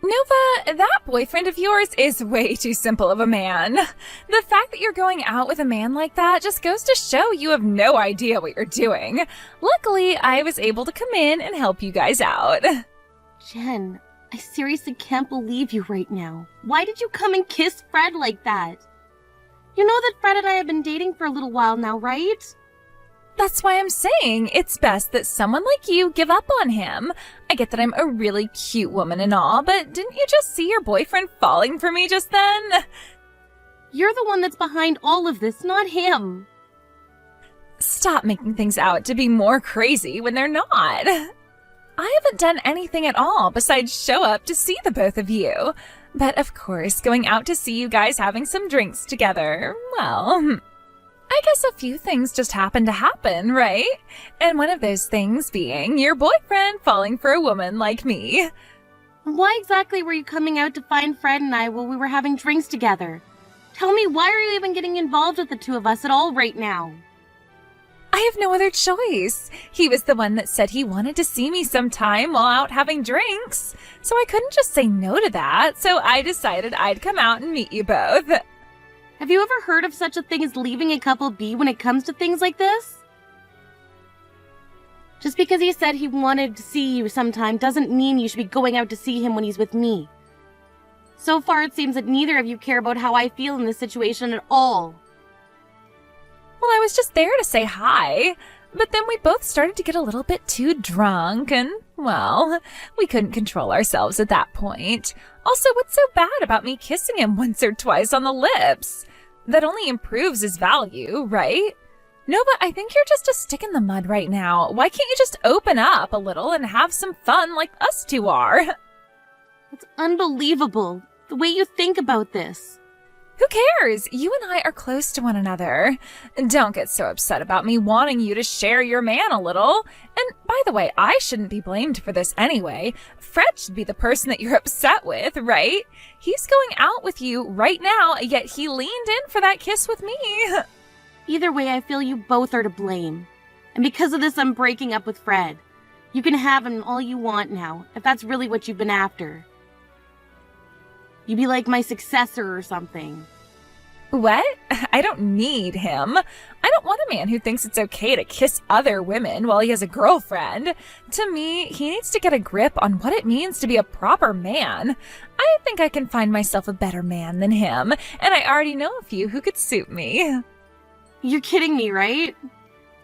Nova, that boyfriend of yours is way too simple of a man. The fact that you're going out with a man like that just goes to show you have no idea what you're doing. Luckily, I was able to come in and help you guys out. Jen, I seriously can't believe you right now. Why did you come and kiss Fred like that? You know that Fred and I have been dating for a little while now, right? That's why I'm saying it's best that someone like you give up on him. I get that I'm a really cute woman and all, but didn't you just see your boyfriend falling for me just then? You're the one that's behind all of this, not him. Stop making things out to be more crazy when they're not. I haven't done anything at all besides show up to see the both of you. But of course, going out to see you guys having some drinks together, well, I guess a few things just happened to happen, right? And one of those things being your boyfriend falling for a woman like me. Why exactly were you coming out to find Fred and I while we were having drinks together? Tell me, why are you even getting involved with the two of us at all right now? I have no other choice. He was the one that said he wanted to see me sometime while out having drinks. So I couldn't just say no to that, so I decided I'd come out and meet you both. Have you ever heard of such a thing as leaving a couple be when it comes to things like this? Just because he said he wanted to see you sometime doesn't mean you should be going out to see him when he's with me. So far, it seems that neither of you care about how I feel in this situation at all. Well, I was just there to say hi, but then we both started to get a little bit too drunk and, well, we couldn't control ourselves at that point. Also, what's so bad about me kissing him once or twice on the lips? That only improves his value, right? Nova, I think you're just a stick in the mud right now. Why can't you just open up a little and have some fun like us two are? It's unbelievable, the way you think about this. Who cares? You and I are close to one another. Don't get so upset about me wanting you to share your man a little. And by the way, I shouldn't be blamed for this anyway. Fred should be the person that you're upset with, right? He's going out with you right now, yet he leaned in for that kiss with me. Either way, I feel you both are to blame. And because of this, I'm breaking up with Fred. You can have him all you want now, if that's really what you've been after. You'd be like my successor or something. What? I don't need him. I don't want a man who thinks it's okay to kiss other women while he has a girlfriend. To me, he needs to get a grip on what it means to be a proper man. I think I can find myself a better man than him, and I already know a few who could suit me. You're kidding me, right?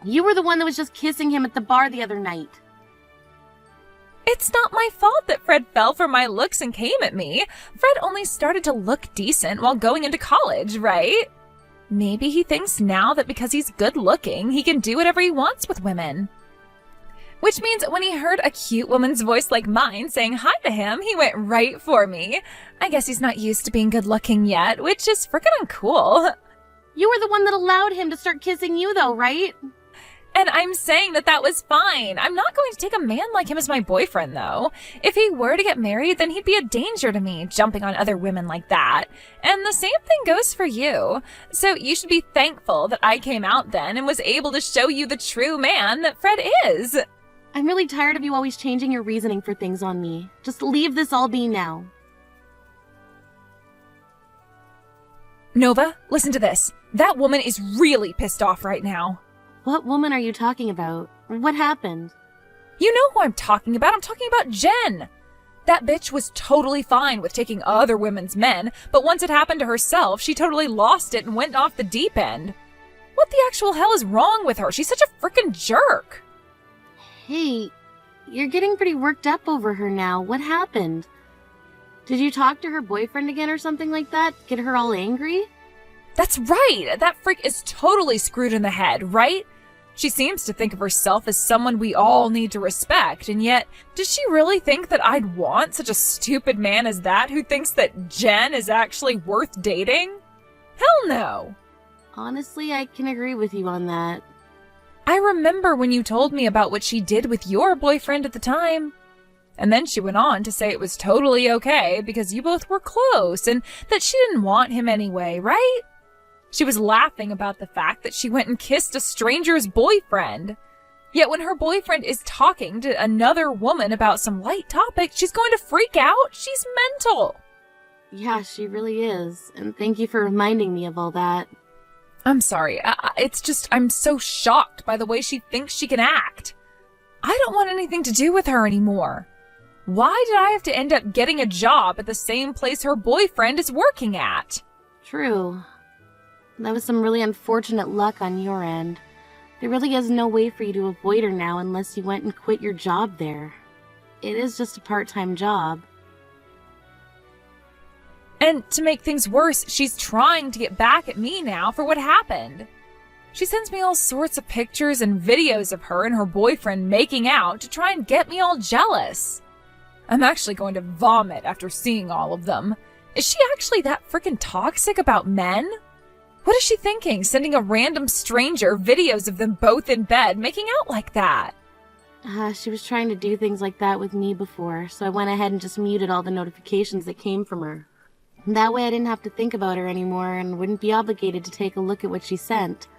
You were the one that was just kissing him at the bar the other night. It's not my fault that Fred fell for my looks and came at me. Fred only started to look decent while going into college, right? Maybe he thinks now that because he's good looking, he can do whatever he wants with women. Which means when he heard a cute woman's voice like mine saying hi to him, he went right for me. I guess he's not used to being good looking yet, which is freaking uncool. You were the one that allowed him to start kissing you though, right? And I'm saying that that was fine. I'm not going to take a man like him as my boyfriend, though. If he were to get married, then he'd be a danger to me, jumping on other women like that. And the same thing goes for you. So you should be thankful that I came out then and was able to show you the true man that Fred is. I'm really tired of you always changing your reasoning for things on me. Just leave this all be now. Nova, listen to this. That woman is really pissed off right now. What woman are you talking about? What happened? You know who I'm talking about. I'm talking about Jen. That bitch was totally fine with taking other women's men, but once it happened to herself, she totally lost it and went off the deep end. What the actual hell is wrong with her? She's such a frickin' jerk. Hey, you're getting pretty worked up over her now. What happened? Did you talk to her boyfriend again or something like that? Get her all angry? That's right. That freak is totally screwed in the head, right? She seems to think of herself as someone we all need to respect, and yet, does she really think that I'd want such a stupid man as that who thinks that Jen is actually worth dating? Hell no! Honestly, I can agree with you on that. I remember when you told me about what she did with your boyfriend at the time. And then she went on to say it was totally okay because you both were close and that she didn't want him anyway, right? She was laughing about the fact that she went and kissed a stranger's boyfriend. Yet when her boyfriend is talking to another woman about some light topic, she's going to freak out. She's mental. Yeah, she really is. And thank you for reminding me of all that. I'm sorry. It's just I'm so shocked by the way she thinks she can act. I don't want anything to do with her anymore. Why did I have to end up getting a job at the same place her boyfriend is working at? True. That was some really unfortunate luck on your end. There really is no way for you to avoid her now unless you went and quit your job there. It is just a part-time job. And to make things worse, she's trying to get back at me now for what happened. She sends me all sorts of pictures and videos of her and her boyfriend making out to try and get me all jealous. I'm actually going to vomit after seeing all of them. Is she actually that freaking toxic about men? What is she thinking, sending a random stranger videos of them both in bed making out like that? She was trying to do things like that with me before, so I went ahead and just muted all the notifications that came from her. That way I didn't have to think about her anymore and wouldn't be obligated to take a look at what she sent.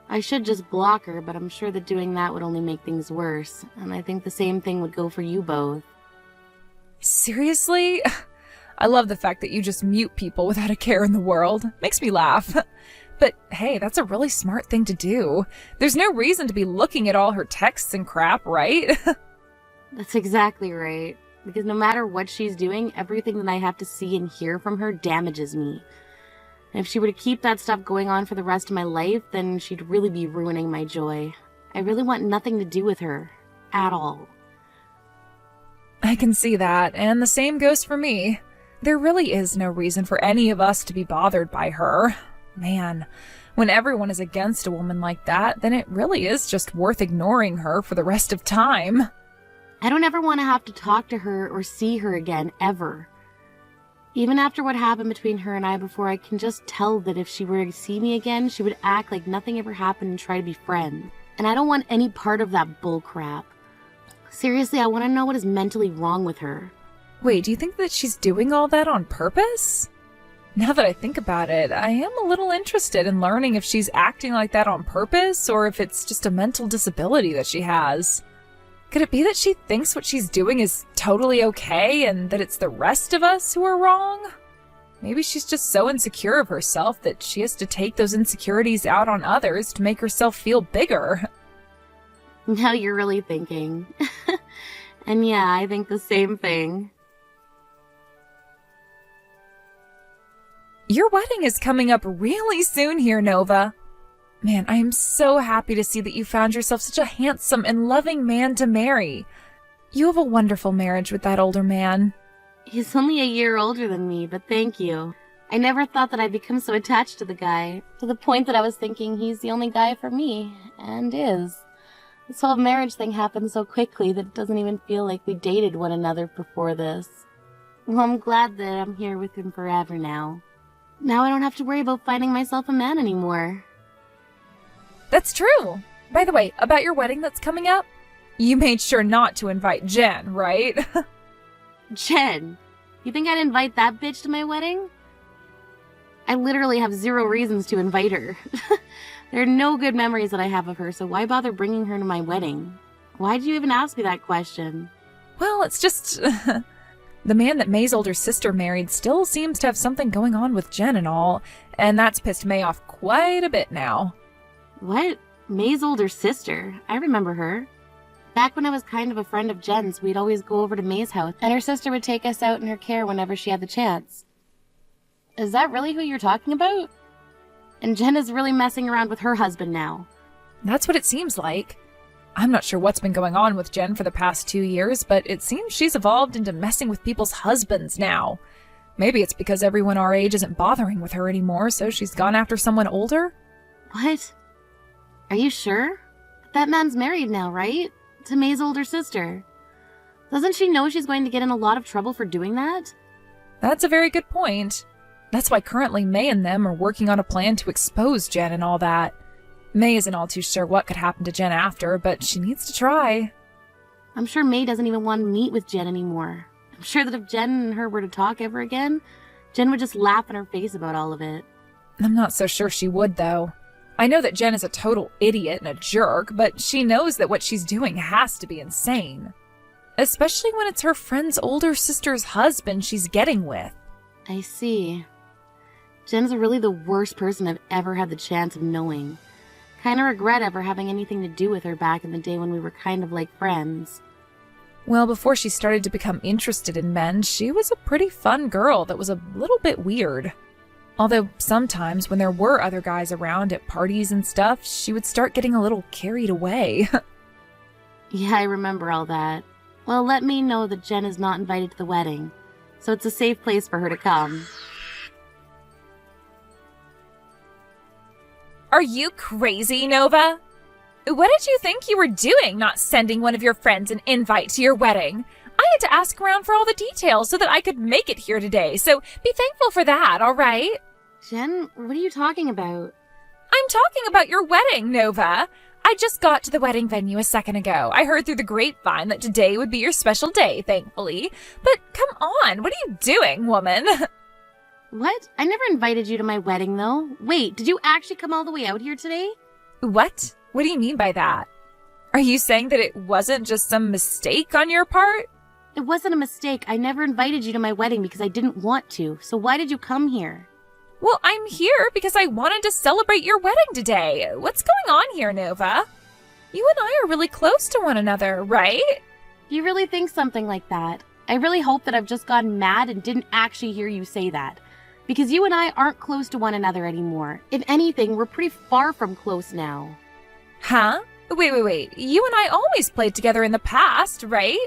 I should just block her, but I'm sure that doing that would only make things worse, and I think the same thing would go for you both. Seriously? I love the fact that you just mute people without a care in the world. Makes me laugh. But hey, that's a really smart thing to do. There's no reason to be looking at all her texts and crap, right? That's exactly right. Because no matter what she's doing, everything that I have to see and hear from her damages me. And if she were to keep that stuff going on for the rest of my life, then she'd really be ruining my joy. I really want nothing to do with her. At all. I can see that, and the same goes for me. There really is no reason for any of us to be bothered by her. Man, when everyone is against a woman like that, then it really is just worth ignoring her for the rest of time. I don't ever want to have to talk to her or see her again, ever. Even after what happened between her and I before, I can just tell that if she were to see me again, she would act like nothing ever happened and try to be friends. And I don't want any part of that bullcrap. Seriously, I want to know what is mentally wrong with her. Wait, do you think that she's doing all that on purpose? Now that I think about it, I am a little interested in learning if she's acting like that on purpose or if it's just a mental disability that she has. Could it be that she thinks what she's doing is totally okay and that it's the rest of us who are wrong? Maybe she's just so insecure of herself that she has to take those insecurities out on others to make herself feel bigger. Now you're really thinking. And yeah, I think the same thing. Your wedding is coming up really soon here, Nova. Man, I am so happy to see that you found yourself such a handsome and loving man to marry. You have a wonderful marriage with that older man. He's only a year older than me, but thank you. I never thought that I'd become so attached to the guy, to the point that I was thinking he's the only guy for me, and is. This whole marriage thing happened so quickly that it doesn't even feel like we dated one another before this. Well, I'm glad that I'm here with him forever now. Now I don't have to worry about finding myself a man anymore. That's true. By the way, about your wedding that's coming up, you made sure not to invite Jen, right? Jen, you think I'd invite that bitch to my wedding? I literally have zero reasons to invite her. There are no good memories that I have of her, so why bother bringing her to my wedding? Why'd you even ask me that question? Well, it's just... The man that May's older sister married still seems to have something going on with Jen and all, and that's pissed May off quite a bit now. What? May's older sister? I remember her. Back when I was kind of a friend of Jen's, we'd always go over to May's house, and her sister would take us out in her care whenever she had the chance. Is that really who you're talking about? And Jen is really messing around with her husband now. That's what it seems like. I'm not sure what's been going on with Jen for the past 2 years, but it seems she's evolved into messing with people's husbands now. Maybe it's because everyone our age isn't bothering with her anymore, so she's gone after someone older? What? Are you sure? That man's married now, right? To May's older sister. Doesn't she know she's going to get in a lot of trouble for doing that? That's a very good point. That's why currently May and them are working on a plan to expose Jen and all that. May isn't all too sure what could happen to Jen after, but she needs to try. I'm sure May doesn't even want to meet with Jen anymore. I'm sure that if Jen and her were to talk ever again, Jen would just laugh in her face about all of it. I'm not so sure she would, though. I know that Jen is a total idiot and a jerk, but she knows that what she's doing has to be insane. Especially when it's her friend's older sister's husband she's getting with. I see. Jen's really the worst person I've ever had the chance of knowing. Kinda regret ever having anything to do with her back in the day when we were kind of like friends. Well, before she started to become interested in men, she was a pretty fun girl that was a little bit weird. Although sometimes when there were other guys around at parties and stuff, she would start getting a little carried away. Yeah, I remember all that. Well, let me know that Jen is not invited to the wedding, so it's a safe place for her to come. Are you crazy, Nova? What did you think you were doing, not sending one of your friends an invite to your wedding? I had to ask around for all the details so that I could make it here today, so be thankful for that, all right? Jen, what are you talking about? I'm talking about your wedding, Nova. I just got to the wedding venue a second ago. I heard through the grapevine that today would be your special day, thankfully. But come on, what are you doing, woman? What? I never invited you to my wedding, though. Wait, did you actually come all the way out here today? What? What do you mean by that? Are you saying that it wasn't just some mistake on your part? It wasn't a mistake. I never invited you to my wedding because I didn't want to. So why did you come here? Well, I'm here because I wanted to celebrate your wedding today. What's going on here, Nova? You and I are really close to one another, right? You really think something like that? I really hope that I've just gotten mad and didn't actually hear you say that. Because you and I aren't close to one another anymore. If anything, we're pretty far from close now. Huh? Wait. You and I always played together in the past, right?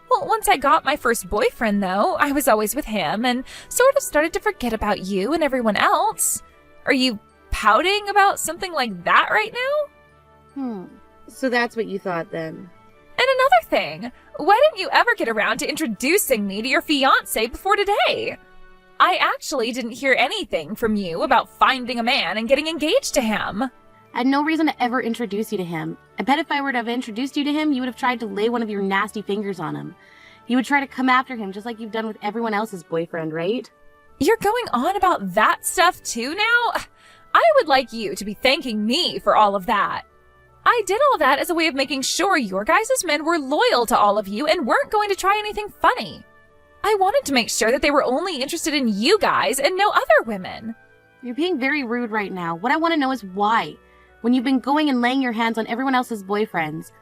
Well, once I got my first boyfriend, though, I was always with him and sort of started to forget about you and everyone else. Are you pouting about something like that right now? So that's what you thought then. And another thing, why didn't you ever get around to introducing me to your fiancé before today? I actually didn't hear anything from you about finding a man and getting engaged to him. I had no reason to ever introduce you to him. I bet if I were to have introduced you to him, you would have tried to lay one of your nasty fingers on him. You would try to come after him just like you've done with everyone else's boyfriend, right? You're going on about that stuff too now? I would like you to be thanking me for all of that. I did all that as a way of making sure your guys' men were loyal to all of you and weren't going to try anything funny. I wanted to make sure that they were only interested in you guys and no other women. You're being very rude right now. What I want to know is why. When you've been going and laying your hands on everyone else's boyfriends,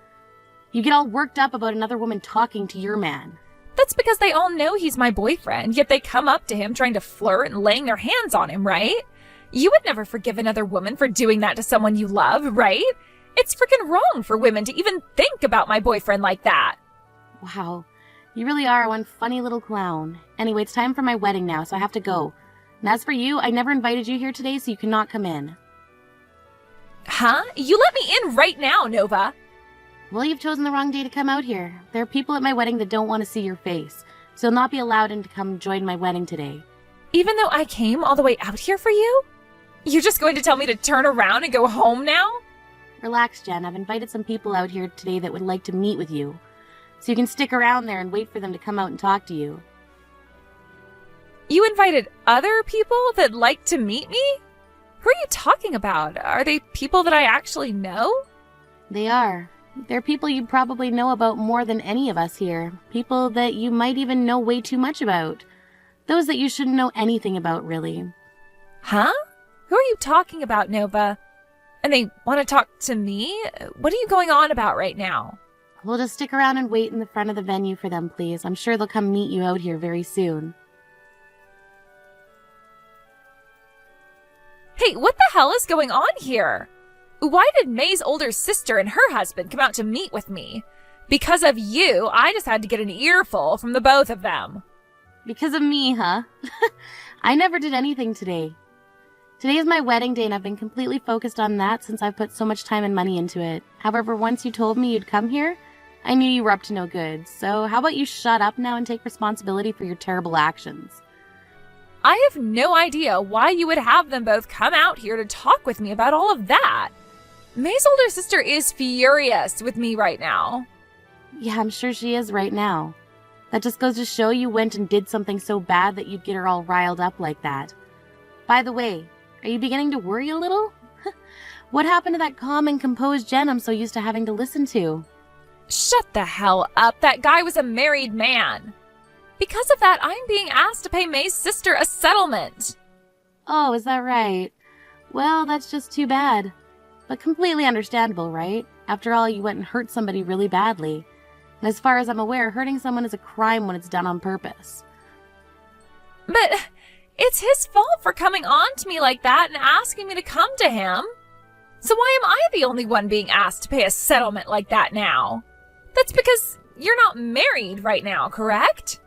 you get all worked up about another woman talking to your man. That's because they all know he's my boyfriend, yet they come up to him trying to flirt and laying their hands on him, right? You would never forgive another woman for doing that to someone you love, right? It's freaking wrong for women to even think about my boyfriend like that. Wow. You really are one funny little clown. Anyway, it's time for my wedding now, so I have to go. And as for you, I never invited you here today, so you cannot come in. Huh? You let me in right now, Nova. Well, you've chosen the wrong day to come out here. There are people at my wedding that don't want to see your face, so you'll not be allowed in to come join my wedding today. Even though I came all the way out here for you? You're just going to tell me to turn around and go home now? Relax, Jen. I've invited some people out here today that would like to meet with you. So you can stick around there and wait for them to come out and talk to you. You invited other people that like to meet me? Who are you talking about? Are they people that I actually know? They are. They're people you probably know about more than any of us here. People that you might even know way too much about. Those that you shouldn't know anything about, really. Huh? Who are you talking about, Nova? And they want to talk to me? What are you going on about right now? We'll just stick around and wait in the front of the venue for them, please. I'm sure they'll come meet you out here very soon. Hey, what the hell is going on here? Why did May's older sister and her husband come out to meet with me? Because of you, I just had to get an earful from the both of them. Because of me, huh? I never did anything today. Today is my wedding day and I've been completely focused on that since I've put so much time and money into it. However, once you told me you'd come here, I knew you were up to no good. So how about you shut up now and take responsibility for your terrible actions? I have no idea why you would have them both come out here to talk with me about all of that. May's older sister is furious with me right now. Yeah, I'm sure she is right now. That just goes to show you went and did something so bad that you'd get her all riled up like that. By the way, are you beginning to worry a little? What happened to that calm and composed Jen I'm so used to having to listen to? Shut the hell up. That guy was a married man. Because of that, I'm being asked to pay May's sister a settlement. Oh, is that right? Well, that's just too bad. But completely understandable, right? After all, you went and hurt somebody really badly. And as far as I'm aware, hurting someone is a crime when it's done on purpose. But it's his fault for coming on to me like that and asking me to come to him. So why am I the only one being asked to pay a settlement like that now? That's because you're not married right now, correct?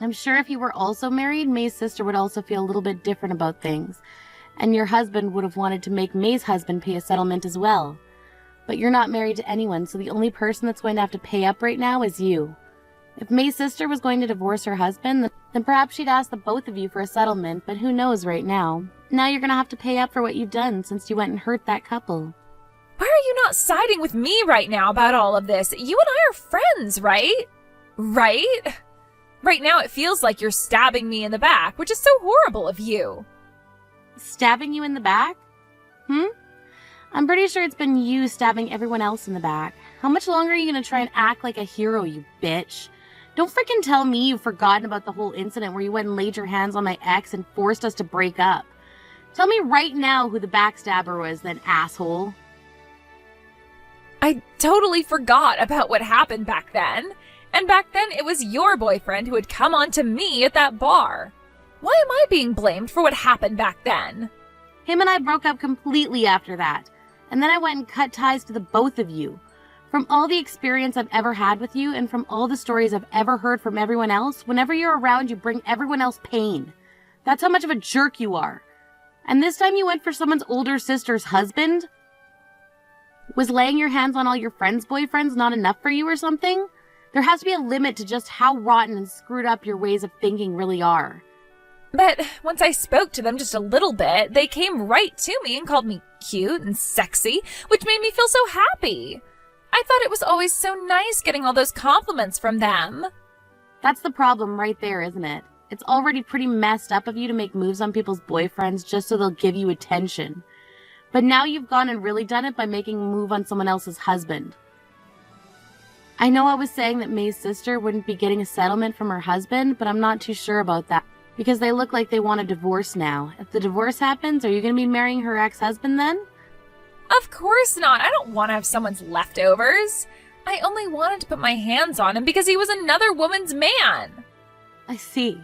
I'm sure if you were also married, May's sister would also feel a little bit different about things. And your husband would have wanted to make May's husband pay a settlement as well. But you're not married to anyone, so the only person that's going to have to pay up right now is you. If May's sister was going to divorce her husband, then perhaps she'd ask the both of you for a settlement, but who knows right now. Now you're going to have to pay up for what you've done since you went and hurt that couple. Why are you not siding with me right now about all of this? You and I are friends, right? Right? Right now it feels like you're stabbing me in the back, which is so horrible of you. Stabbing you in the back? I'm pretty sure it's been you stabbing everyone else in the back. How much longer are you going to try and act like a hero, you bitch? Don't freaking tell me you've forgotten about the whole incident where you went and laid your hands on my ex and forced us to break up. Tell me right now who the backstabber was, then, asshole. I totally forgot about what happened back then. And back then it was your boyfriend who had come on to me at that bar. Why am I being blamed for what happened back then? Him and I broke up completely after that. And then I went and cut ties to the both of you. From all the experience I've ever had with you and from all the stories I've ever heard from everyone else, whenever you're around, you bring everyone else pain. That's how much of a jerk you are. And this time you went for someone's older sister's husband? Was laying your hands on all your friends' boyfriends not enough for you or something? There has to be a limit to just how rotten and screwed up your ways of thinking really are. But once I spoke to them just a little bit, they came right to me and called me cute and sexy, which made me feel so happy. I thought it was always so nice getting all those compliments from them. That's the problem right there, isn't it? It's already pretty messed up of you to make moves on people's boyfriends just so they'll give you attention. But now you've gone and really done it by making a move on someone else's husband. I know I was saying that May's sister wouldn't be getting a settlement from her husband, but I'm not too sure about that. Because they look like they want a divorce now. If the divorce happens, are you going to be marrying her ex-husband then? Of course not. I don't want to have someone's leftovers. I only wanted to put my hands on him because he was another woman's man. I see.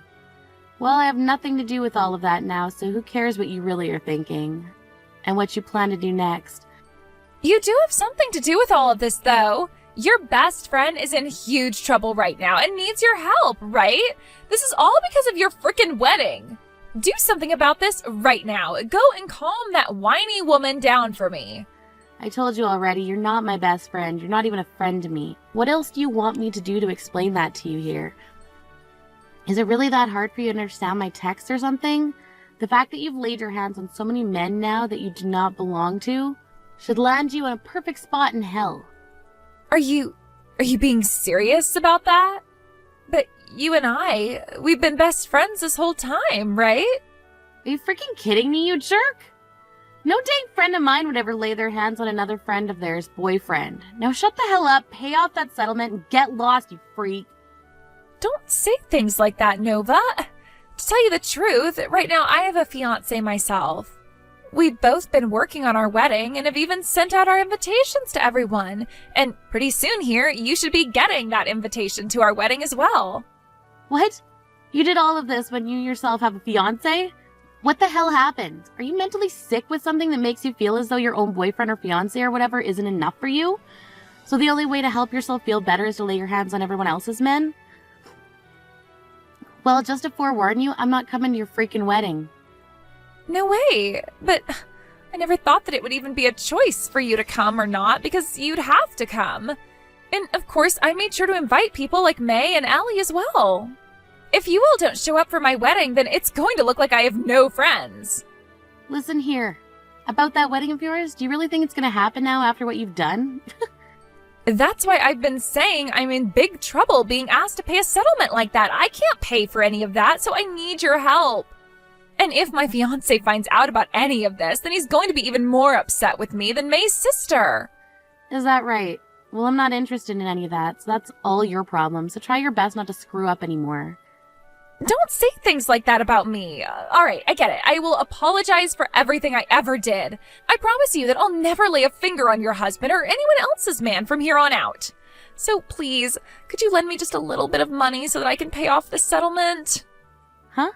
Well, I have nothing to do with all of that now, so who cares what you really are thinking? And what you plan to do next. You do have something to do with all of this, though. Your best friend is in huge trouble right now and needs your help, right? This is all because of your frickin' wedding. Do something about this right now. Go and calm that whiny woman down for me. I told you already, you're not my best friend. You're not even a friend to me. What else do you want me to do to explain that to you here? Is it really that hard for you to understand my text or something? The fact that you've laid your hands on so many men now that you do not belong to should land you in a perfect spot in hell. Are you being serious about that? But you and we've been best friends this whole time, right? Are you freaking kidding me, you jerk? No dang friend of mine would ever lay their hands on another friend of theirs' boyfriend. Now shut the hell up, pay off that settlement, and get lost, you freak. Don't say things like that, Nova. To tell you the truth, right now I have a fiancé myself. We've both been working on our wedding and have even sent out our invitations to everyone. And pretty soon here, you should be getting that invitation to our wedding as well. What? You did all of this when you yourself have a fiancé? What the hell happened? Are you mentally sick with something that makes you feel as though your own boyfriend or fiancé or whatever isn't enough for you? So the only way to help yourself feel better is to lay your hands on everyone else's men? Well, just to forewarn you, I'm not coming to your freaking wedding. No way, but I never thought that it would even be a choice for you to come or not because you'd have to come. And of course, I made sure to invite people like May and Allie as well. If you all don't show up for my wedding, then it's going to look like I have no friends. Listen here. About that wedding of yours, do you really think it's going to happen now after what you've done? That's why I've been saying I'm in big trouble being asked to pay a settlement like that. I can't pay for any of that, so I need your help. And if my fiance finds out about any of this, then he's going to be even more upset with me than May's sister. Is that right? Well, I'm not interested in any of that, so that's all your problem, so try your best not to screw up anymore. Don't say things like that about me. All right, I get it. I will apologize for everything I ever did. I promise you that I'll never lay a finger on your husband or anyone else's man from here on out. So please, could you lend me just a little bit of money so that I can pay off the settlement? Huh?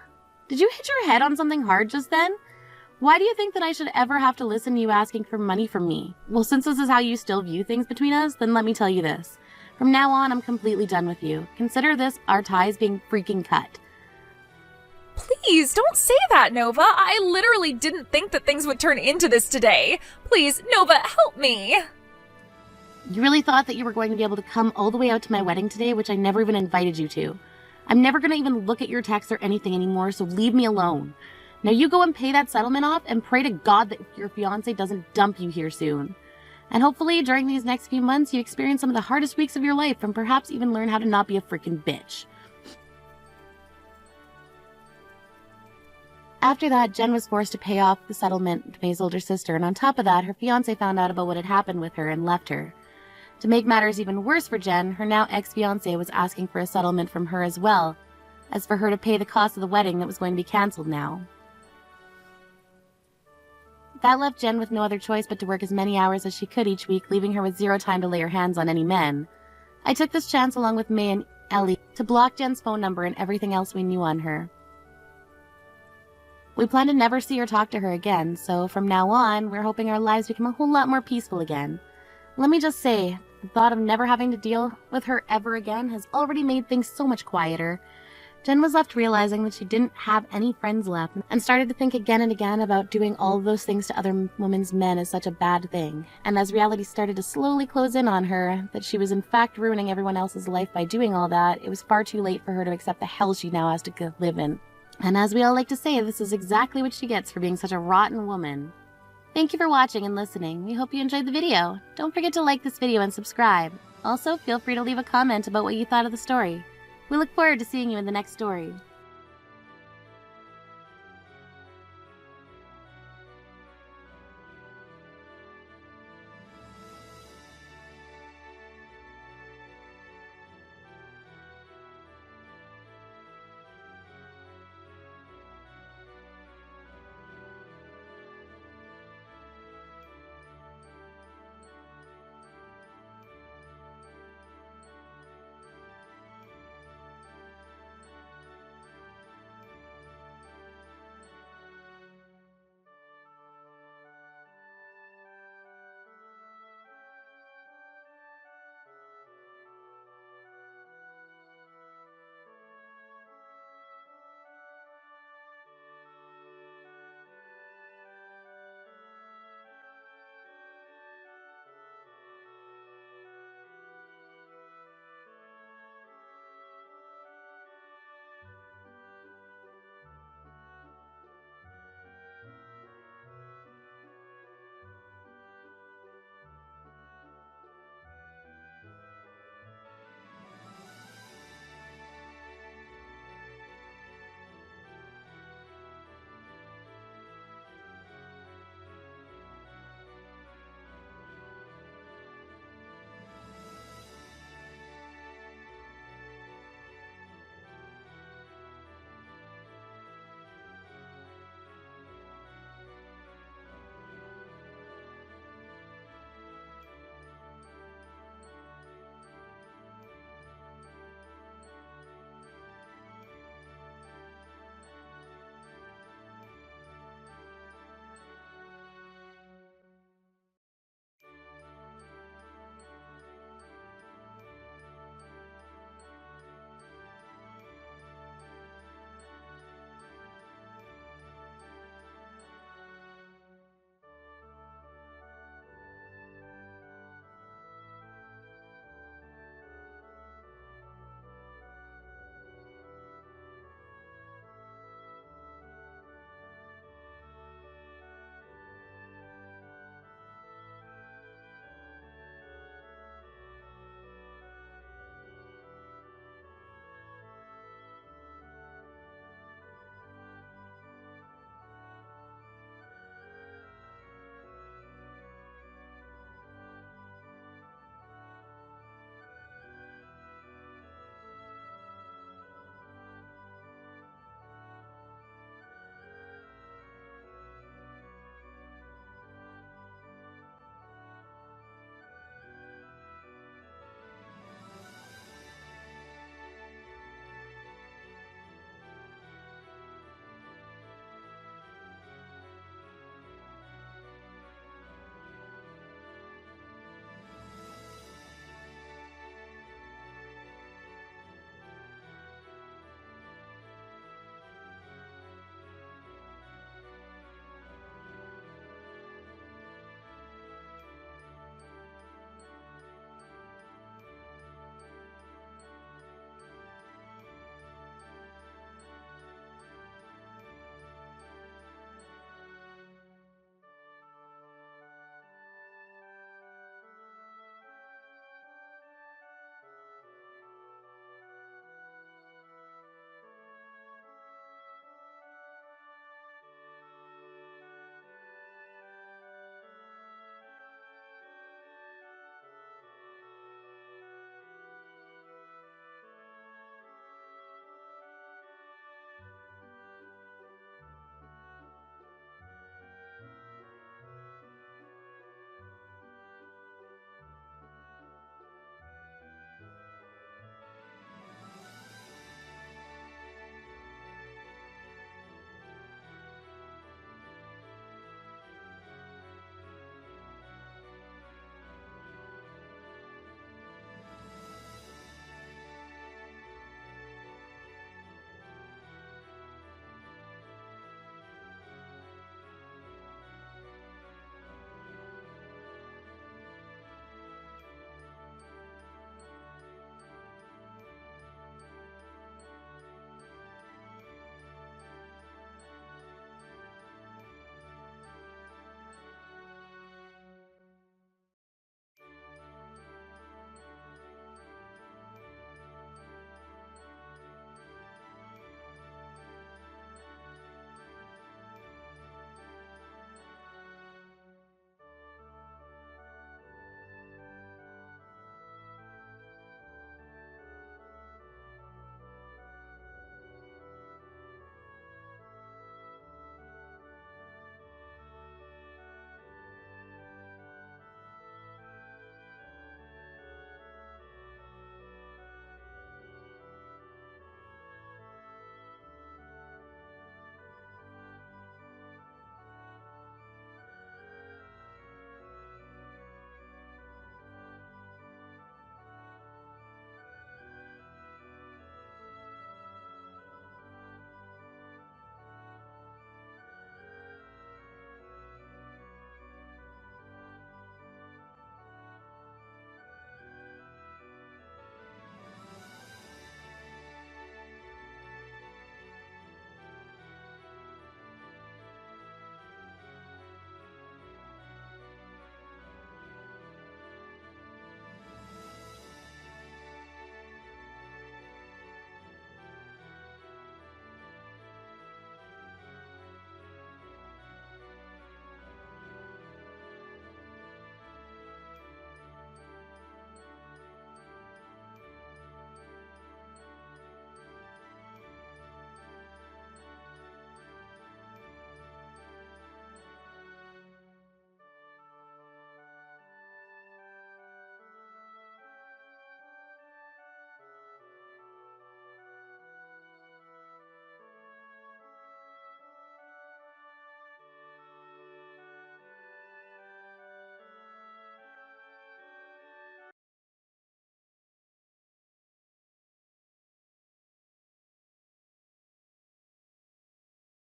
Did you hit your head on something hard just then? Why do you think that I should ever have to listen to you asking for money from me? Well, since this is how you still view things between us, then let me tell you this. From now on, I'm completely done with you. Consider this our ties being freaking cut. Please, don't say that, Nova. I literally didn't think that things would turn into this today. Please, Nova, help me. You really thought that you were going to be able to come all the way out to my wedding today, which I never even invited you to. I'm never going to even look at your texts or anything anymore, so leave me alone. Now you go and pay that settlement off and pray to God that your fiancé doesn't dump you here soon. And hopefully during these next few months you experience some of the hardest weeks of your life and perhaps even learn how to not be a freaking bitch. After that, Jen was forced to pay off the settlement to May's older sister, and on top of that, her fiancé found out about what had happened with her and left her. To make matters even worse for Jen, her now ex-fiancé was asking for a settlement from her as well, as for her to pay the cost of the wedding that was going to be cancelled now. That left Jen with no other choice but to work as many hours as she could each week, leaving her with zero time to lay her hands on any men. I took this chance along with May and Ellie to block Jen's phone number and everything else we knew on her. We plan to never see or talk to her again, so from now on, we're hoping our lives become a whole lot more peaceful again. Let me just say, the thought of never having to deal with her ever again has already made things so much quieter. Jen was left realizing that she didn't have any friends left and started to think again and again about doing all of those things to other women's men as such a bad thing. And as reality started to slowly close in on her, that she was in fact ruining everyone else's life by doing all that, it was far too late for her to accept the hell she now has to live in. And as we all like to say, this is exactly what she gets for being such a rotten woman. Thank you for watching and listening. We hope you enjoyed the video. Don't forget to like this video and subscribe. Also, feel free to leave a comment about what you thought of the story. We look forward to seeing you in the next story.